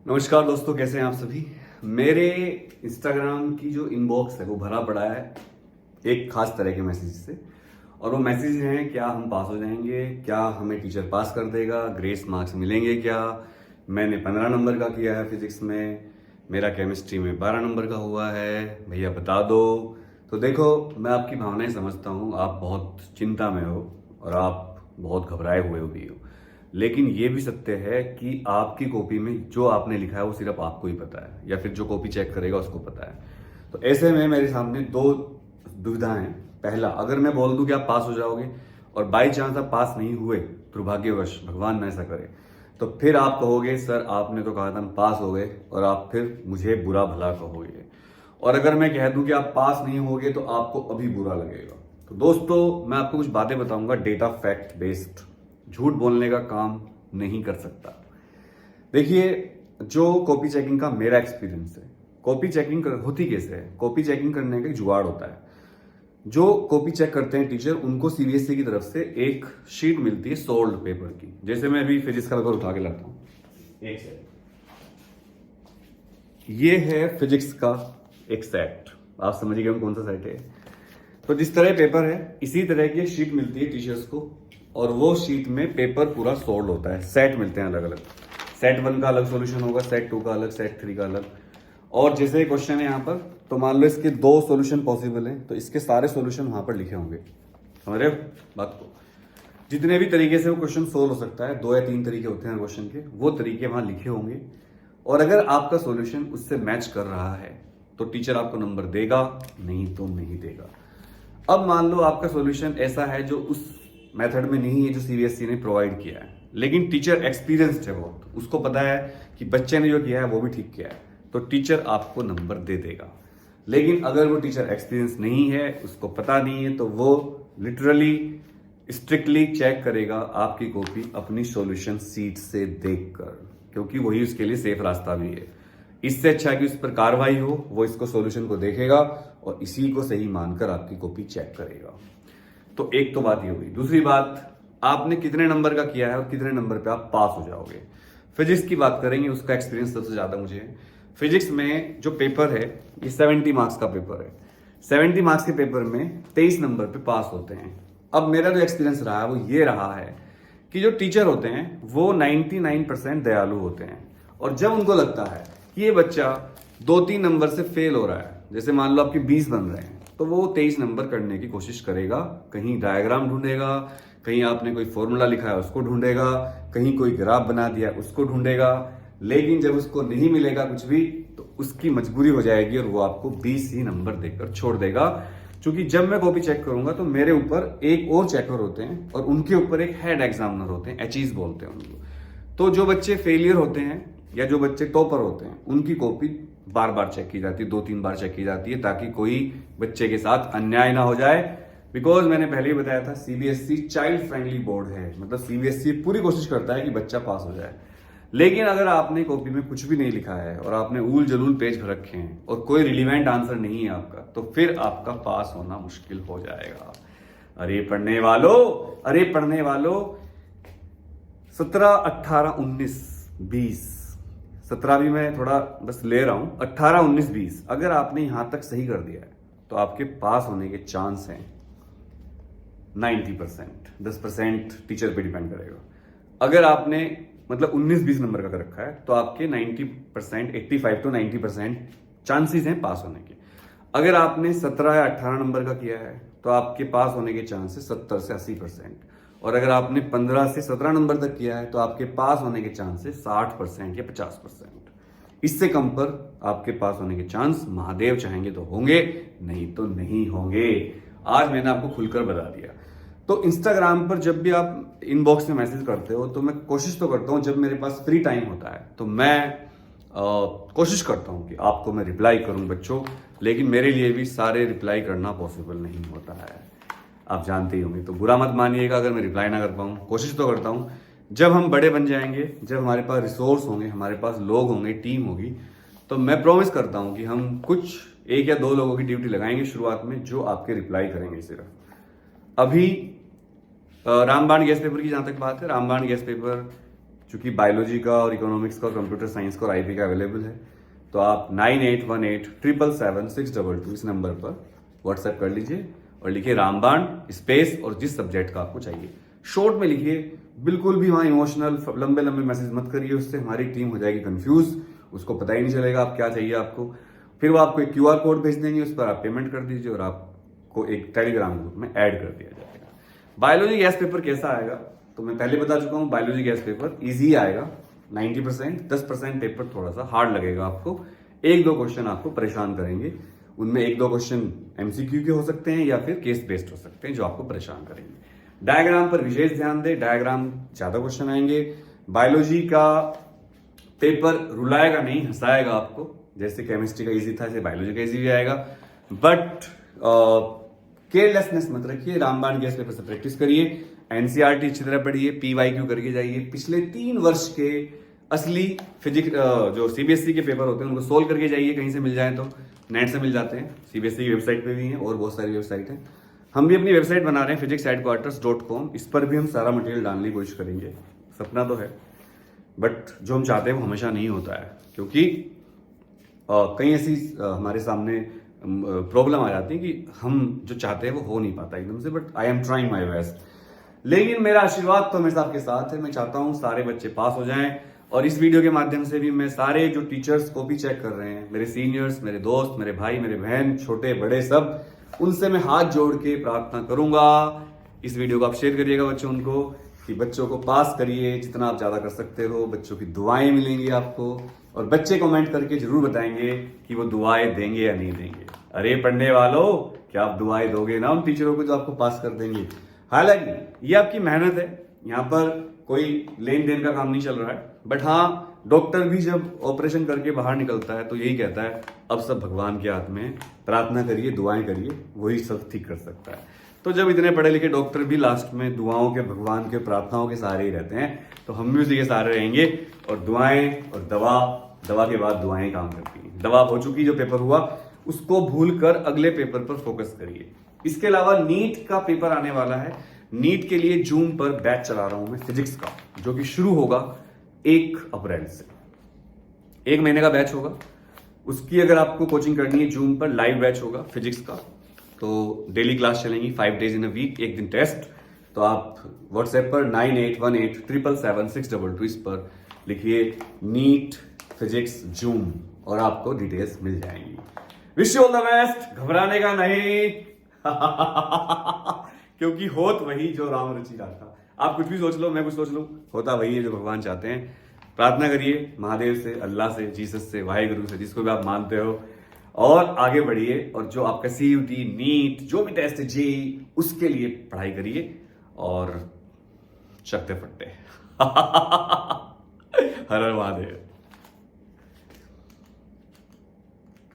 नमस्कार दोस्तों, कैसे हैं आप सभी। मेरे इंस्टाग्राम की जो इनबॉक्स है वो भरा पड़ा है एक खास तरह के मैसेज से। और वो मैसेज हैं, क्या हम पास हो जाएंगे, क्या हमें टीचर पास कर देगा, ग्रेस मार्क्स मिलेंगे क्या, मैंने 15 नंबर का किया है फिजिक्स में, मेरा केमिस्ट्री में 12 नंबर का हुआ है, भैया बता दो। तो देखो, मैं आपकी भावनाएं समझता हूँ, आप बहुत चिंता में हो और आप बहुत घबराए हुए भी हो। लेकिन ये भी सत्य है कि आपकी कॉपी में जो आपने लिखा है वो सिर्फ आपको ही पता है, या फिर जो कॉपी चेक करेगा उसको पता है। तो ऐसे में मेरे सामने दो दुविधाएं हैं। पहला, अगर मैं बोल दूं कि आप पास हो जाओगे और बाई चांस आप पास नहीं हुए, दुर्भाग्यवश, भगवान न ऐसा करे, तो फिर आप कहोगे सर आपने तो कहा था हम पास हो गए, और आप फिर मुझे बुरा भला कहोगे। और अगर मैं कह दूं कि आप पास नहीं होगे तो आपको अभी बुरा लगेगा। तो दोस्तों, मैं आपको कुछ बातें बताऊंगा डेटा फैक्ट बेस्ड। झूठ बोलने का काम नहीं कर सकता। देखिए, जो कॉपी चेकिंग का मेरा एक्सपीरियंस है, कॉपी चेकिंग होती कैसे है। कॉपी चेकिंग करने का एक जुगाड़ होता है। जो कॉपी चेक करते हैं टीचर, उनको सीबीएसई की तरफ से एक शीट मिलती है सोल्ड पेपर की। जैसे मैं अभी फिजिक्स का पेपर उठा के लाता हूं, एक सेट, ये है फिजिक्स का एक सेट। आप समझिए कौन सा सेट है। तो जिस तरह पेपर है, इसी तरह की शीट मिलती है टीचर्स को, और वो शीट में पेपर पूरा सोल्ड होता है। सेट मिलते हैं अलग अलग, सेट 1 का अलग सॉल्यूशन होगा, सेट 2 का अलग, सेट 3 का अलग। और जैसे क्वेश्चन है यहाँ पर, तो मान लो इसके 2 सॉल्यूशन पॉसिबल हैं, तो इसके सारे सॉल्यूशन वहां पर लिखे होंगे। समझ रहे हो बात को। जितने भी तरीके से वो क्वेश्चन सोल्व हो सकता है, 2 या 3 तरीके होते हैं क्वेश्चन के, वो तरीके वहां लिखे होंगे। और अगर आपका सॉल्यूशन उससे मैच कर रहा है तो टीचर आपको नंबर देगा, नहीं तो नहीं देगा। अब मान लो आपका सॉल्यूशन ऐसा है जो उस मेथड में नहीं है जो सीबीएसई ने प्रोवाइड किया है, लेकिन टीचर एक्सपीरियंस्ड है बहुत, उसको पता है कि बच्चे ने जो किया है वो भी ठीक किया है, तो टीचर आपको नंबर दे देगा। लेकिन अगर वो टीचर एक्सपीरियंस नहीं है, उसको पता नहीं है, तो वो लिटरली स्ट्रिक्टली चेक करेगा आपकी कॉपी अपनी सॉल्यूशन सीट से देखकर, क्योंकि वही उसके लिए सेफ रास्ता भी है। इससे अच्छा है कि उस पर कार्रवाई हो, वो इसको सॉल्यूशन को देखेगा और इसी को सही मानकर आपकी कॉपी चेक करेगा। तो एक तो बात ये हुई। दूसरी बात, आपने कितने नंबर का किया है और कितने नंबर पे आप पास हो जाओगे। फिजिक्स की बात करेंगे, उसका एक्सपीरियंस सबसे ज्यादा मुझे है। फिजिक्स में जो पेपर है, ये 70 मार्क्स का पेपर है। 70 मार्क्स के पेपर में 23 नंबर पे पास होते हैं। अब मेरा जो एक्सपीरियंस रहा है वो ये रहा है कि जो टीचर होते हैं वो 99% दयालु होते हैं, और जब उनको लगता है कि ये बच्चा 2-3 नंबर से फेल हो रहा है, जैसे मान लो आपके 20 बन रहे हैं, तो वो 23 नंबर करने की कोशिश करेगा। कहीं डायग्राम ढूंढेगा, कहीं आपने कोई फॉर्मूला लिखा है उसको ढूंढेगा, कहीं कोई ग्राफ बना दिया उसको ढूंढेगा। लेकिन जब उसको नहीं मिलेगा कुछ भी, तो उसकी मजबूरी हो जाएगी और वो आपको 20 ही नंबर देकर छोड़ देगा। क्योंकि जब मैं कॉपी चेक करूंगा तो मेरे ऊपर एक और चेकर होते हैं और उनके ऊपर एक हेड एग्जामिनर होते हैं, एचईज बोलते हैं उनको। तो जो बच्चे फेलियर होते हैं या जो बच्चे टॉपर होते हैं, उनकी कॉपी बार बार चेक की जाती है, 2-3 बार चेक की जाती है, ताकि कोई बच्चे के साथ अन्याय ना हो जाए। बिकॉज मैंने पहले ही बताया था, सीबीएसई चाइल्ड फ्रेंडली बोर्ड है। मतलब सीबीएसई पूरी कोशिश करता है कि बच्चा पास हो जाए। लेकिन अगर आपने कॉपी में कुछ भी नहीं लिखा है और आपने ऊल जलूल पेज भर रखे हैं और कोई रिलीवेंट आंसर नहीं है आपका, तो फिर आपका पास होना मुश्किल हो जाएगा। अरे पढ़ने वालों, अरे पढ़ने वालों, 17, 18, 19, 20, 17 भी मैं थोड़ा बस ले रहा हूं, 18, 19, 20 अगर आपने यहां तक सही कर दिया है तो आपके पास होने के चांस हैं 90%। 10% टीचर पे डिपेंड करेगा। अगर आपने मतलब 19-20 नंबर का कर रखा है तो आपके 90%, 85 to 90% चांसेस हैं पास होने के। अगर आपने 17 या 18 नंबर का किया है तो आपके पास होने के चांसेस 70 से 80%। और अगर आपने 15 से 17 नंबर तक किया है तो आपके पास होने के चांसेस 60% या 50%। इससे कम पर आपके पास होने के चांस महादेव चाहेंगे तो होंगे, नहीं तो नहीं होंगे। आज मैंने आपको खुलकर बता दिया। तो इंस्टाग्राम पर जब भी आप इनबॉक्स में मैसेज करते हो, तो मैं कोशिश तो करता हूँ, जब मेरे पास फ्री टाइम होता है तो मैं कोशिश करता हूँ कि आपको मैं रिप्लाई करूँ बच्चों। लेकिन मेरे लिए भी सारे रिप्लाई करना पॉसिबल नहीं होता है, आप जानते ही होंगे। तो बुरा मत मानिएगा अगर मैं रिप्लाई ना कर पाऊँ। कोशिश तो करता हूँ। जब हम बड़े बन जाएंगे, जब हमारे पास रिसोर्स होंगे, हमारे पास लोग होंगे, टीम होगी, तो मैं प्रॉमिस करता हूँ कि हम कुछ 1 या 2 लोगों की ड्यूटी लगाएंगे शुरुआत में, जो आपके रिप्लाई करेंगे सिर्फ। अभी रामबाण गैस पेपर की जहां तक बात है, रामबाण गैस पेपर क्योंकि बायोलॉजी का और इकोनॉमिक्स का, कंप्यूटर साइंस का और आईपी का अवेलेबल है। तो आप 9818777622 इस नंबर पर व्हाट्सएप कर लीजिए और लिखिए रामबाण स्पेस और जिस सब्जेक्ट का आपको चाहिए शॉर्ट में लिखिए। बिल्कुल भी वहाँ इमोशनल लंबे लंबे मैसेज मत करिए, उससे हमारी टीम हो जाएगी कंफ्यूज, उसको पता ही नहीं चलेगा आप क्या चाहिए आपको। फिर वो आपको एक क्यूआर कोड भेज देंगे, उस पर आप पेमेंट कर दीजिए और आपको एक टेलीग्राम ग्रुप में ऐड कर दिया जाएगा। बायोलॉजी गैस पेपर कैसा आएगा तो मैं पहले बता चुका हूँ, बायोलॉजी गैस पेपर ईजी आएगा 90%, 10% पेपर थोड़ा सा हार्ड लगेगा आपको। एक दो क्वेश्चन आपको परेशान करेंगे, उनमें एक दो क्वेश्चन एमसीक्यू के हो सकते हैं या फिर केस बेस्ड हो सकते हैं जो आपको परेशान करेंगे। डायग्राम पर विशेष ध्यान दें, डायग्राम ज्यादा क्वेश्चन आएंगे। बायोलॉजी का पेपर रुलाएगा नहीं, हंसाएगा आपको। जैसे केमिस्ट्री का इजी था ऐसे बायोलॉजी का इजी भी आएगा, बट केयरलेसनेस मत रखिए। रामबाण गैस पेपर से प्रैक्टिस करिए, एनसीईआरटी अच्छी तरह पढ़िए, पीवाईक्यू करके जाइए। पिछले 3 वर्ष के असली फिजिक्स जो सीबीएसई के पेपर होते हैं उनको सोल्व करके जाइए, कहीं से मिल जाए तो। नेट से मिल जाते हैं, सीबीएसई की वेबसाइट पे भी हैं और बहुत सारी वेबसाइट हैं। हम भी अपनी वेबसाइट बना रहे हैं physicsheadquarters.com, इस पर भी हम सारा मटेरियल डालने की कोशिश करेंगे। सपना तो है, बट जो हम चाहते हैं वो हमेशा नहीं होता है, क्योंकि कई ऐसी हमारे सामने प्रॉब्लम आ जाती है कि हम जो चाहते हैं वो हो नहीं पाता एकदम से, but I am trying my best. लेकिन मेरा आशीर्वाद तो हमेशा आपके साथ है। मैं चाहता हूं सारे बच्चे पास हो जाएं, और इस वीडियो के माध्यम से भी मैं सारे जो टीचर्स को भी चेक कर रहे हैं, मेरे सीनियर्स, मेरे दोस्त, मेरे भाई, मेरे बहन, छोटे बड़े सब, उनसे मैं हाथ जोड़ के प्रार्थना करूंगा इस वीडियो को आप शेयर करिएगा बच्चों उनको, कि बच्चों को पास करिए जितना आप ज्यादा कर सकते हो। बच्चों की दुआएं मिलेंगी आपको, और बच्चे कमेंट करके जरूर बताएंगे कि वो दुआएं देंगे या नहीं देंगे। अरे पढ़ने वालों, क्या आप दुआएं दोगे ना उन टीचरों को जो आपको पास कर देंगे। हालांकि ये आपकी मेहनत है, यहाँ पर कोई लेन देन का काम नहीं चल रहा है, बट हाँ डॉक्टर भी जब ऑपरेशन करके बाहर निकलता है तो यही कहता है अब सब भगवान के हाथ में, प्रार्थना करिए, दुआएं करिए, वही सब ठीक कर सकता है। तो जब इतने पढ़े लिखे डॉक्टर भी लास्ट में दुआओं के, भगवान के, प्रार्थनाओं के सहारे ही रहते हैं, तो हम भी उसी के सहारे रहेंगे। और दुआएं और दवा के बाद दुआएं काम करती हैं। दवा हो चुकी, जो पेपर हुआ उसको भूल कर अगले पेपर पर फोकस करिए। इसके अलावा नीट का पेपर आने वाला है। नीट के लिए जूम पर बैच चला रहा हूं मैं फिजिक्स का, जो कि शुरू होगा 1 अप्रैल से। 1 महीने का बैच होगा। उसकी अगर आपको कोचिंग करनी है, जूम पर लाइव बैच होगा फिजिक्स का, तो डेली क्लास चलेंगी 5 days इन अ वीक, एक दिन टेस्ट। तो आप व्हाट्सएप पर 9818777622 इस पर लिखिए नीट फिजिक्स जूम और आपको डिटेल्स मिल जाएंगी। Wish you all the best. घबराने का नहीं क्योंकि होत वही जो राम रची था। आप कुछ भी सोच लो, मैं कुछ सोच लूं, होता वही है जो भगवान चाहते हैं। प्रार्थना करिए महादेव से, अल्लाह से, जीसस से, वाहेगुरु से, जिसको भी आप मानते हो, और आगे बढ़िए। और जो आपका सीयूटी, नीट, जो भी टेस्ट है, जेईई, उसके लिए पढ़ाई करिए और चकते फट्टे हर हर महादेव।